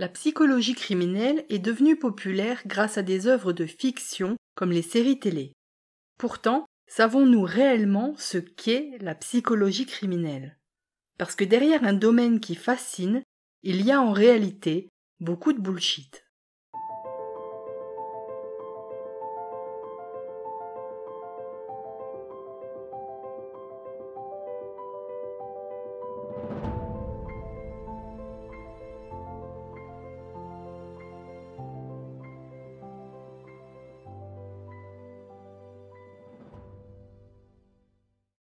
La psychologie criminelle est devenue populaire grâce à des œuvres de fiction comme les séries télé. Pourtant, savons-nous réellement ce qu'est la psychologie criminelle? Parce que derrière un domaine qui fascine, il y a en réalité beaucoup de bullshit.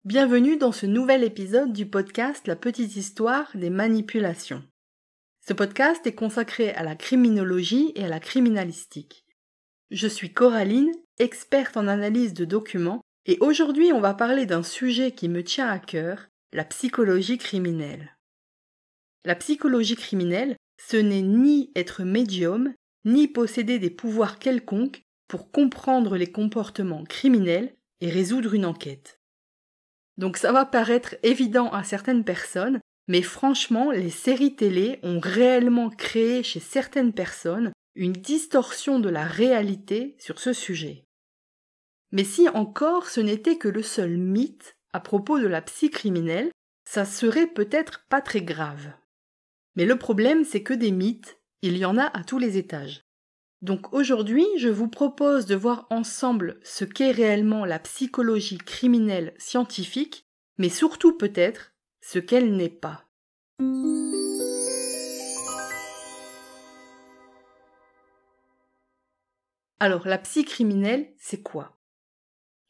Bienvenue dans ce nouvel épisode du podcast La petite histoire des manipulations. Ce podcast est consacré à la criminologie et à la criminalistique. Je suis Coraline, experte en analyse de documents, et aujourd'hui on va parler d'un sujet qui me tient à cœur, la psychologie criminelle. La psychologie criminelle, ce n'est ni être médium, ni posséder des pouvoirs quelconques pour comprendre les comportements criminels et résoudre une enquête. Donc ça va paraître évident à certaines personnes, mais franchement, les séries télé ont réellement créé chez certaines personnes une distorsion de la réalité sur ce sujet. Mais si encore ce n'était que le seul mythe à propos de la psy criminelle, ça serait peut-être pas très grave. Mais le problème, c'est que des mythes, il y en a à tous les étages. Donc aujourd'hui, je vous propose de voir ensemble ce qu'est réellement la psychologie criminelle scientifique, mais surtout peut-être ce qu'elle n'est pas. Alors, la psy criminelle, c'est quoi?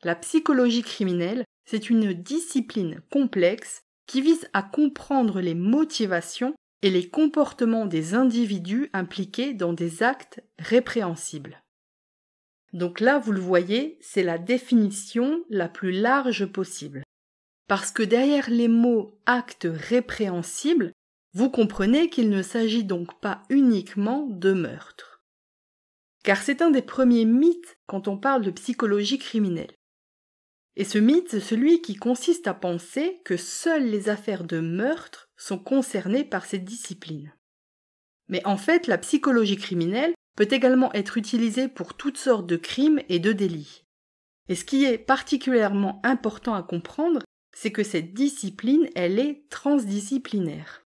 La psychologie criminelle, c'est une discipline complexe qui vise à comprendre les motivations et les comportements des individus impliqués dans des actes répréhensibles. Donc là, vous le voyez, c'est la définition la plus large possible. Parce que derrière les mots « actes répréhensibles », vous comprenez qu'il ne s'agit donc pas uniquement de meurtre. Car c'est un des premiers mythes quand on parle de psychologie criminelle. Et ce mythe, c'est celui qui consiste à penser que seules les affaires de meurtre sont concernées par cette discipline. Mais en fait, la psychologie criminelle peut également être utilisée pour toutes sortes de crimes et de délits. Et ce qui est particulièrement important à comprendre, c'est que cette discipline, elle est transdisciplinaire.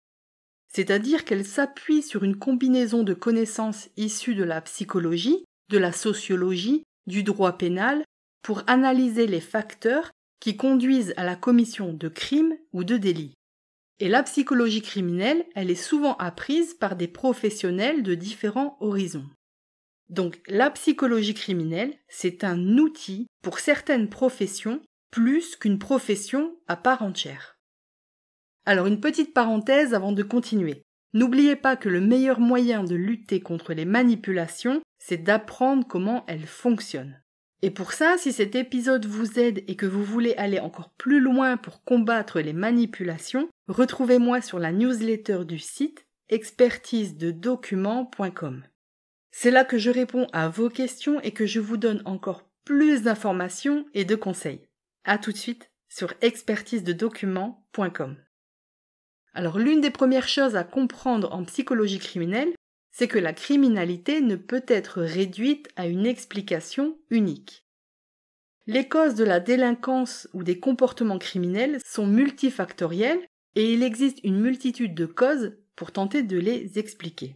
C'est-à-dire qu'elle s'appuie sur une combinaison de connaissances issues de la psychologie, de la sociologie, du droit pénal, pour analyser les facteurs qui conduisent à la commission de crimes ou de délits. Et la psychologie criminelle, elle est souvent apprise par des professionnels de différents horizons. Donc la psychologie criminelle, c'est un outil pour certaines professions plus qu'une profession à part entière. Alors une petite parenthèse avant de continuer. N'oubliez pas que le meilleur moyen de lutter contre les manipulations, c'est d'apprendre comment elles fonctionnent. Et pour ça, si cet épisode vous aide et que vous voulez aller encore plus loin pour combattre les manipulations, retrouvez-moi sur la newsletter du site expertisededocuments.com. C'est là que je réponds à vos questions et que je vous donne encore plus d'informations et de conseils. À tout de suite sur expertisededocuments.com. Alors l'une des premières choses à comprendre en psychologie criminelle, c'est que la criminalité ne peut être réduite à une explication unique. Les causes de la délinquance ou des comportements criminels sont multifactorielles et il existe une multitude de causes pour tenter de les expliquer.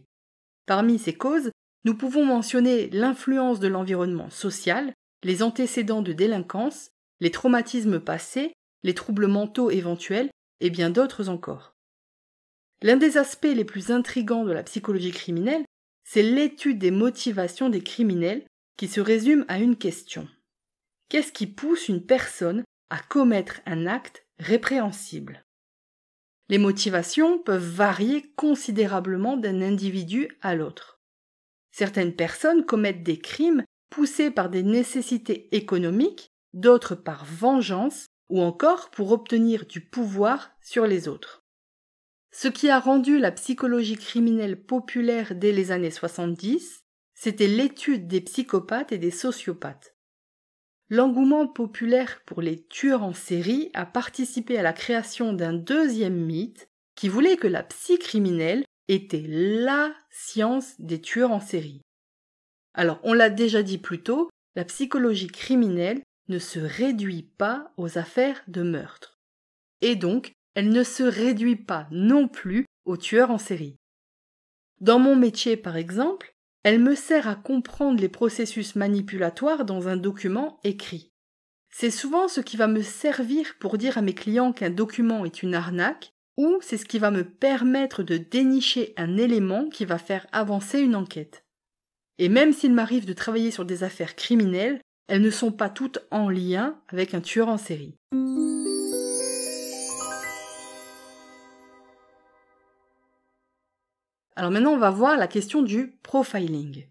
Parmi ces causes, nous pouvons mentionner l'influence de l'environnement social, les antécédents de délinquance, les traumatismes passés, les troubles mentaux éventuels et bien d'autres encore. L'un des aspects les plus intrigants de la psychologie criminelle, c'est l'étude des motivations des criminels qui se résume à une question. Qu'est-ce qui pousse une personne à commettre un acte répréhensible? Les motivations peuvent varier considérablement d'un individu à l'autre. Certaines personnes commettent des crimes poussés par des nécessités économiques, d'autres par vengeance ou encore pour obtenir du pouvoir sur les autres. Ce qui a rendu la psychologie criminelle populaire dès les années 70, c'était l'étude des psychopathes et des sociopathes. L'engouement populaire pour les tueurs en série a participé à la création d'un deuxième mythe qui voulait que la psy criminelle était la science des tueurs en série. Alors, on l'a déjà dit plus tôt, la psychologie criminelle ne se réduit pas aux affaires de meurtre. Et donc, elle ne se réduit pas non plus aux tueurs en série. Dans mon métier, par exemple, elle me sert à comprendre les processus manipulatoires dans un document écrit. C'est souvent ce qui va me servir pour dire à mes clients qu'un document est une arnaque, ou c'est ce qui va me permettre de dénicher un élément qui va faire avancer une enquête. Et même s'il m'arrive de travailler sur des affaires criminelles, elles ne sont pas toutes en lien avec un tueur en série. Alors maintenant, on va voir la question du profiling.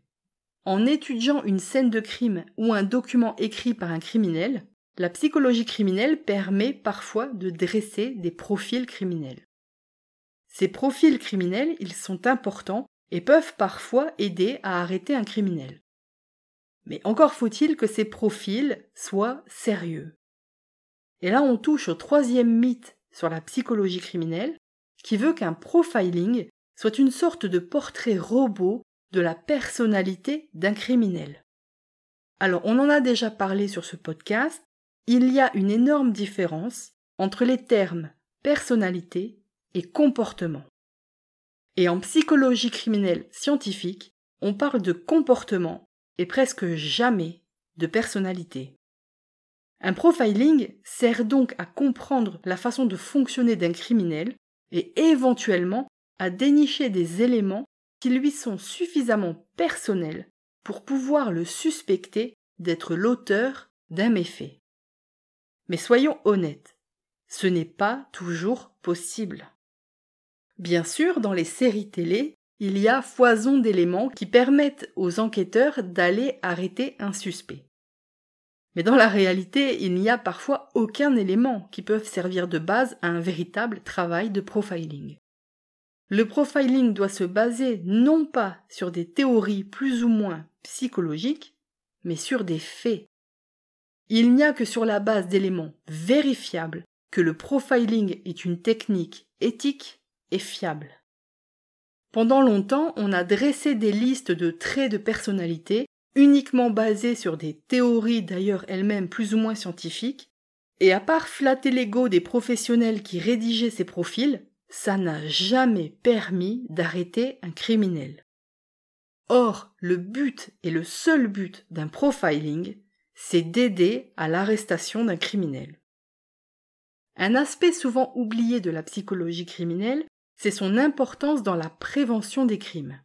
En étudiant une scène de crime ou un document écrit par un criminel, la psychologie criminelle permet parfois de dresser des profils criminels. Ces profils criminels, ils sont importants et peuvent parfois aider à arrêter un criminel. Mais encore faut-il que ces profils soient sérieux. Et là, on touche au troisième mythe sur la psychologie criminelle, qui veut qu'un profiling soit une sorte de portrait robot de la personnalité d'un criminel. Alors, on en a déjà parlé sur ce podcast, il y a une énorme différence entre les termes personnalité et comportement. Et en psychologie criminelle scientifique, on parle de comportement et presque jamais de personnalité. Un profiling sert donc à comprendre la façon de fonctionner d'un criminel et éventuellement à dénicher des éléments qui lui sont suffisamment personnels pour pouvoir le suspecter d'être l'auteur d'un méfait. Mais soyons honnêtes, ce n'est pas toujours possible. Bien sûr, dans les séries télé, il y a foison d'éléments qui permettent aux enquêteurs d'aller arrêter un suspect. Mais dans la réalité, il n'y a parfois aucun élément qui peut servir de base à un véritable travail de profiling. Le profiling doit se baser non pas sur des théories plus ou moins psychologiques, mais sur des faits. Il n'y a que sur la base d'éléments vérifiables que le profiling est une technique éthique et fiable. Pendant longtemps, on a dressé des listes de traits de personnalité uniquement basées sur des théories d'ailleurs elles-mêmes plus ou moins scientifiques, et à part flatter l'ego des professionnels qui rédigeaient ces profils, ça n'a jamais permis d'arrêter un criminel. Or, le but et le seul but d'un profiling, c'est d'aider à l'arrestation d'un criminel. Un aspect souvent oublié de la psychologie criminelle, c'est son importance dans la prévention des crimes.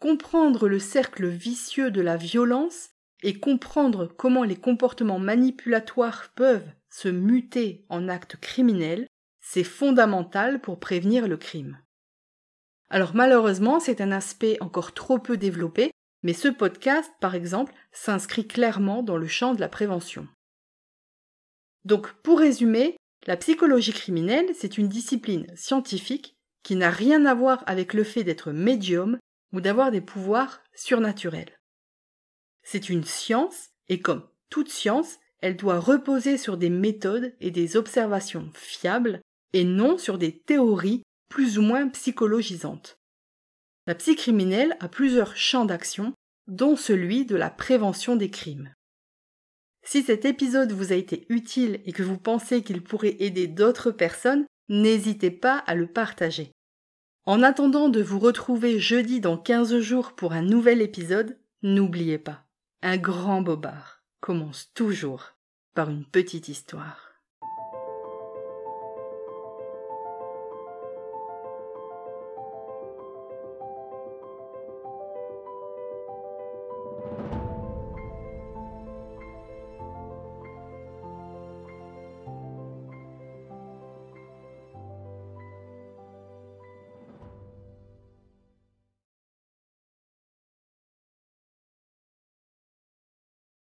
Comprendre le cercle vicieux de la violence et comprendre comment les comportements manipulatoires peuvent se muter en actes criminels, c'est fondamental pour prévenir le crime. Alors malheureusement, c'est un aspect encore trop peu développé, mais ce podcast, par exemple, s'inscrit clairement dans le champ de la prévention. Donc, pour résumer, la psychologie criminelle, c'est une discipline scientifique qui n'a rien à voir avec le fait d'être médium ou d'avoir des pouvoirs surnaturels. C'est une science, et comme toute science, elle doit reposer sur des méthodes et des observations fiables, et non sur des théories plus ou moins psychologisantes. La psy criminelle a plusieurs champs d'action, dont celui de la prévention des crimes. Si cet épisode vous a été utile et que vous pensez qu'il pourrait aider d'autres personnes, n'hésitez pas à le partager. En attendant de vous retrouver jeudi dans 15 jours pour un nouvel épisode, n'oubliez pas, un grand bobard commence toujours par une petite histoire.